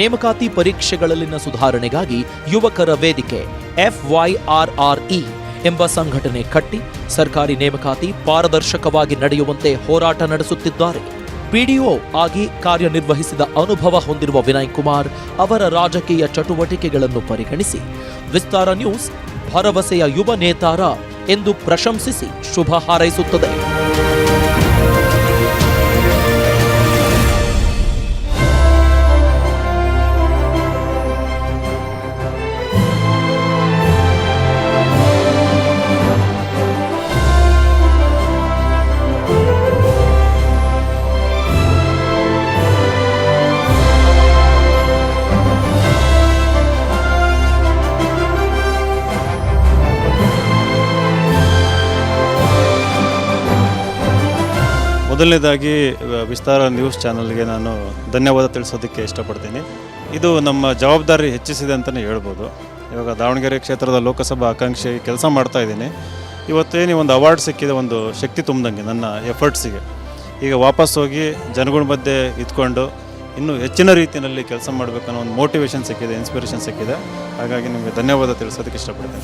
ನೇಮಕಾತಿ ಪರೀಕ್ಷೆಗಳಲ್ಲಿನ ಸುಧಾರಣೆಗಾಗಿ ಯುವಕರ ವೇದಿಕೆ FYRRE ಎಂಬ ಸಂಘಟನೆ ಕಟ್ಟಿ ಸರ್ಕಾರಿ ನೇಮಕಾತಿ ಪಾರದರ್ಶಕವಾಗಿ ನಡೆಯುವಂತೆ ಹೋರಾಟ ನಡೆಸುತ್ತಿದ್ದಾರೆ. ಪಿಡಿಒ ಆಗಿ ಕಾರ್ಯನಿರ್ವಹಿಸಿದ ಅನುಭವ ಹೊಂದಿರುವ ವಿನಯ್ ಕುಮಾರ್ ಅವರ ರಾಜಕೀಯ ಚಟುವಟಿಕೆಗಳನ್ನು ಪರಿಗಣಿಸಿ ವಿಸ್ತಾರ ನ್ಯೂಸ್ ಭರವಸೆಯ ಯುವ ನೇತಾರ ಎಂದು ಪ್ರಶಂಸಿಸಿ ಶುಭ ಹಾರೈಸುತ್ತದೆ. ಮೊದಲನೇದಾಗಿ ವಿಸ್ತಾರ ನ್ಯೂಸ್ ಚಾನಲ್ಗೆ ನಾನು ಧನ್ಯವಾದ ತಿಳಿಸೋದಕ್ಕೆ ಇಷ್ಟಪಡ್ತೀನಿ. ಇದು ನಮ್ಮ ಜವಾಬ್ದಾರಿ ಹೆಚ್ಚಿಸಿದೆ ಅಂತಲೇ ಹೇಳ್ಬೋದು. ಇವಾಗ ದಾವಣಗೆರೆ ಕ್ಷೇತ್ರದ ಲೋಕಸಭಾ ಆಕಾಂಕ್ಷಿ ಕೆಲಸ ಮಾಡ್ತಾ ಇದ್ದೀನಿ. ಇವತ್ತೇನು ಒಂದು ಅವಾರ್ಡ್ ಸಿಕ್ಕಿದೆ, ಒಂದು ಶಕ್ತಿ ತುಂಬಿದಂಗೆ ನನ್ನ ಎಫರ್ಟ್ಸಿಗೆ. ಈಗ ವಾಪಸ್ ಹೋಗಿ ಜನಗಳ ಮಧ್ಯೆ ಇದ್ಕೊಂಡು ಇನ್ನೂ ಹೆಚ್ಚಿನ ರೀತಿಯಲ್ಲಿ ಕೆಲಸ ಮಾಡಬೇಕನ್ನೋ ಒಂದು ಮೋಟಿವೇಶನ್ ಸಿಕ್ಕಿದೆ, ಇನ್ಸ್ಪಿರೇಷನ್ ಸಿಕ್ಕಿದೆ. ಹಾಗಾಗಿ ನಿಮಗೆ ಧನ್ಯವಾದ ತಿಳಿಸೋದಕ್ಕೆ ಇಷ್ಟಪಡ್ತೀನಿ.